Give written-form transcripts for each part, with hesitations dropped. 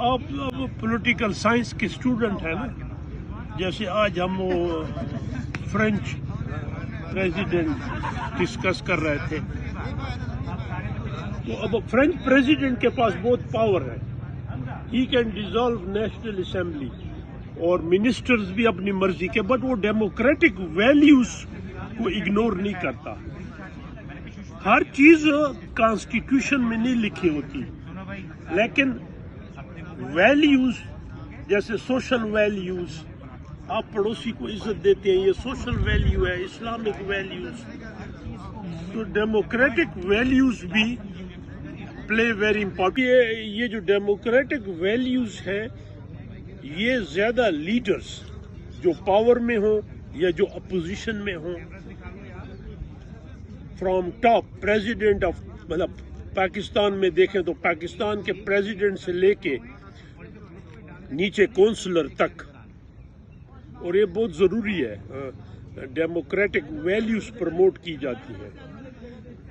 آپ political science کے student ہیں نا، جیسے آج ہم وہ فرینچ پریزیڈنٹ ڈسکس کر رہے تھے، تو اب فرینچ پریزیڈنٹ کے پاس بہت پاور ہے، he can dissolve national assembly اور منسٹرز بھی اپنی مرضی کے، بٹ وہ ڈیموکریٹک ویلیوز کو اگنور نہیں کرتا۔ ہر چیز کانسٹیٹیوشن میں نہیں لکھی ہوتی، لیکن ویلیوز جیسے سوشل ویلیوز، آپ پڑوسی کو عزت دیتے ہیں، یہ سوشل ویلیو ہے، اسلامک ویلیوز، تو ڈیموکریٹک ویلیوز بھی پلے ویری امپورٹنٹ۔ یہ جو ڈیموکریٹک ویلیوز ہے، یہ زیادہ لیڈرز جو پاور میں ہوں یا جو اپوزیشن میں ہوں، فرام ٹاپ پریزیڈنٹ آف، مطلب پاکستان میں دیکھیں تو پاکستان کے پریزیڈنٹ سے لے کے نیچے کونسلر تک، اور یہ بہت ضروری ہے، ڈیموکریٹک ویلیوز پروموٹ کی جاتی ہے۔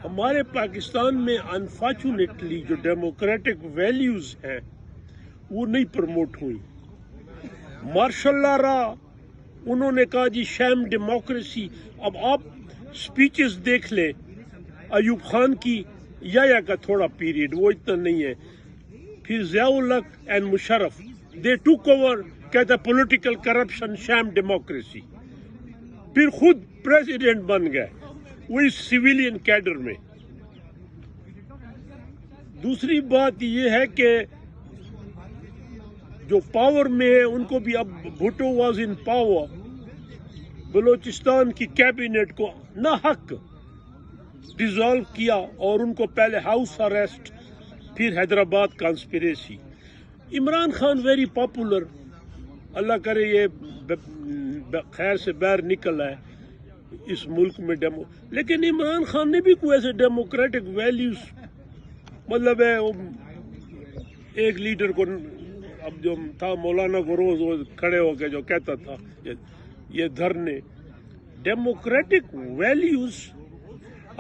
ہمارے پاکستان میں انفارچونیٹلی جو ڈیموکریٹک ویلیوز ہیں وہ نہیں پروموٹ ہوئی۔ مارشل لا رہا، انہوں نے کہا جی شیم ڈیموکریسی۔ اب آپ سپیچز دیکھ لیں ایوب خان کی یا کا تھوڑا پیریڈ، وہ اتنا نہیں ہے، پھر ضیاء الحق اینڈ مشرف دے ٹوک اوور، کہتا پولیٹیکل کرپشن شیم ڈیموکریسی، پھر خود پریزیڈنٹ بن گئے وہی سویلین کیڈر میں۔ دوسری بات یہ ہے کہ جو پاور میں ہے ان کو بھی، اب Bhutto was in power, Balochistan کی کیبنٹ کو ناحق ڈیزالو کیا اور ان کو پہلے ہاؤس اریسٹ، پھر Hyderabad conspiracy. Imran Khan very popular, Allah کرے یہ خیر سے باہر نکل آئے اس ملک میں لیکن عمران خان نے بھی کوئی ایسے ڈیموکریٹک ویلیوز، مطلب ہے ایک لیڈر کو، اب جو تھا مولانا گروز، وہ کھڑے ہو کے جو کہتا تھا یہ دھرنے، ڈیموکریٹک ویلیوز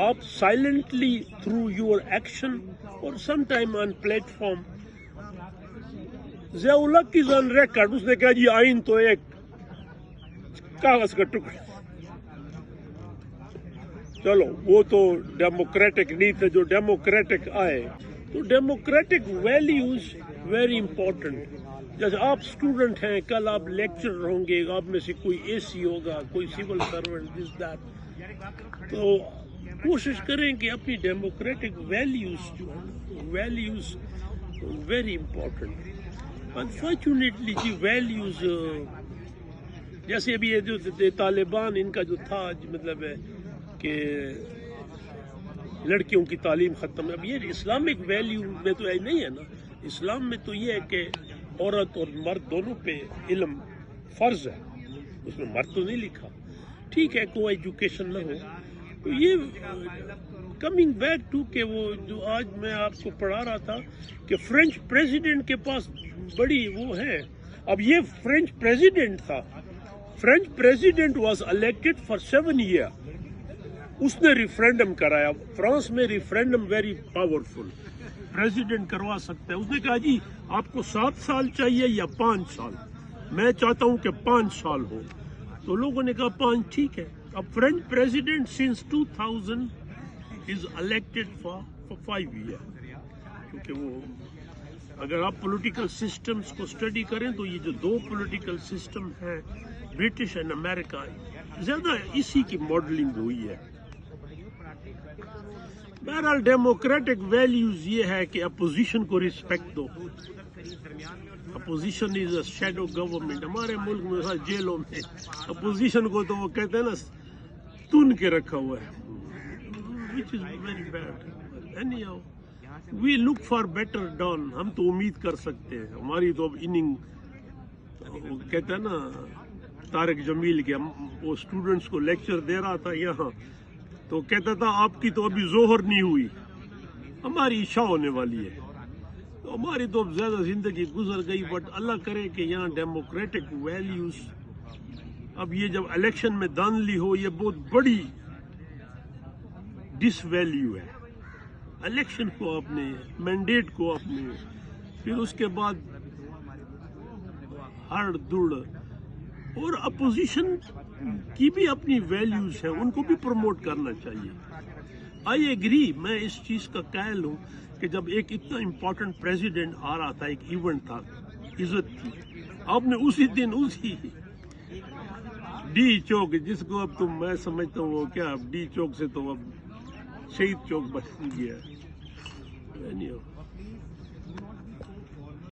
آپ سائلنٹلی تھرو یور ایکشن اور some time on plate form. Zia الحق کی آن ریکارڈ، اس نے کہا جی آئین تو ایک کاغذ کا ٹکڑا، چلو وہ تو ڈیموکریٹک نہیں تھے، جو ڈیموکریٹک آئے۔ تو ڈیموکریٹک ویلیوز ویری امپورٹنٹ۔ جیسے آپ اسٹوڈنٹ ہیں، کل آپ لیکچرر ہوں گے، آپ میں سے کوئی اے سی ہوگا، کوئی سول سرونٹ، دس دیٹ، تو کوشش کریں کہ اپنی ڈیموکریٹک ویلیوز جو ہیں، ویلیوز ویری امپورٹنٹ۔ انفارچونیٹلی جی ویلیوز، جیسے ابھی یہ جو طالبان ان کا جو تھا، مطلب ہے کہ لڑکیوں کی تعلیم ختم ہے، اب یہ اسلامک ویلیو میں تو نہیں ہے نا۔ اسلام میں تو یہ ہے کہ عورت اور مرد دونوں پہ علم فرض ہے، اس میں مرد تو نہیں لکھا، ٹھیک ہے کو ایجوکیشن نہ ہو۔ تو یہ کمنگ بیک ٹو کہ وہ جو آج میں آپ کو پڑھا رہا تھا کہ فرینچ پریزیڈنٹ کے پاس بڑی وہ ہے، اب یہ فرینچ پریزیڈنٹ تھا، French president was elected for 7 years، اس نے ریفرینڈم کرایا۔ فرانس میں ریفرینڈم ویری پاورفل، پریزیڈنٹ کروا سکتا ہے۔ اس نے کہا جی آپ کو 7 سال چاہیے یا 5 سال، میں چاہتا ہوں کہ 5 سال ہو، تو لوگوں نے کہا 5 ٹھیک ہے۔ اب French president since 2000 is elected for 5 years، کیونکہ وہ اگر آپ پولیٹیکل سسٹمز کو اسٹڈی کریں تو یہ جو 2 پولیٹیکل سسٹم ہیں، برٹش اینڈ امریکہ، زیادہ اسی کی ماڈلنگ ہوئی ہے۔ بہرحال ڈیموکریٹک ویلیوز یہ ہے کہ اپوزیشن کو رسپیکٹ دو۔ اپوزیشن از اے شیڈو گورنمنٹ، ہمارے ملک میں جیلوں میں اپوزیشن کو تو وہ کہتے ہیں نا تن کے رکھا ہوا ہے، which is very bad. Anyhow, we look for better dawn، ہم تو امید کر سکتے ہیں، ہماری تو اب اننگ، کہتے ہیں نا طارق جمیل کے، وہ اسٹوڈنٹس کو لیکچر دے رہا تھا یہاں، تو کہتا تھا آپ کی تو ابھی ظہر نہیں ہوئی، ہماری عشاء ہونے والی ہے، تو ہماری تو اب زیادہ زندگی گزر گئی، بٹ اللہ کرے کہ یہاں ڈیموکریٹک ویلیوز، اب یہ جب الیکشن میں دھاندلی ہو، یہ بہت بڑی ڈس ویلیو ہے۔ الیکشن کو آپ نے، مینڈیٹ کو آپ نے، پھر اس کے بعد ہڑ دڑ، اور اپوزیشن کی بھی اپنی ویلیوز ہیں، ان کو بھی پروموٹ کرنا چاہیے. آئی ایگری، میں اس چیز کا قائل ہوں کہ جب ایک اتنا امپورٹنٹ پریزیڈنٹ آ رہا تھا، ایک ایونٹ تھا، عزت تھی، آپ نے اسی دن اسی ڈی چوک، جس کو اب تم میں سمجھتا ہوں وہ کیا ڈی چوک سے تو اب شہید چوک بن گیا ہے.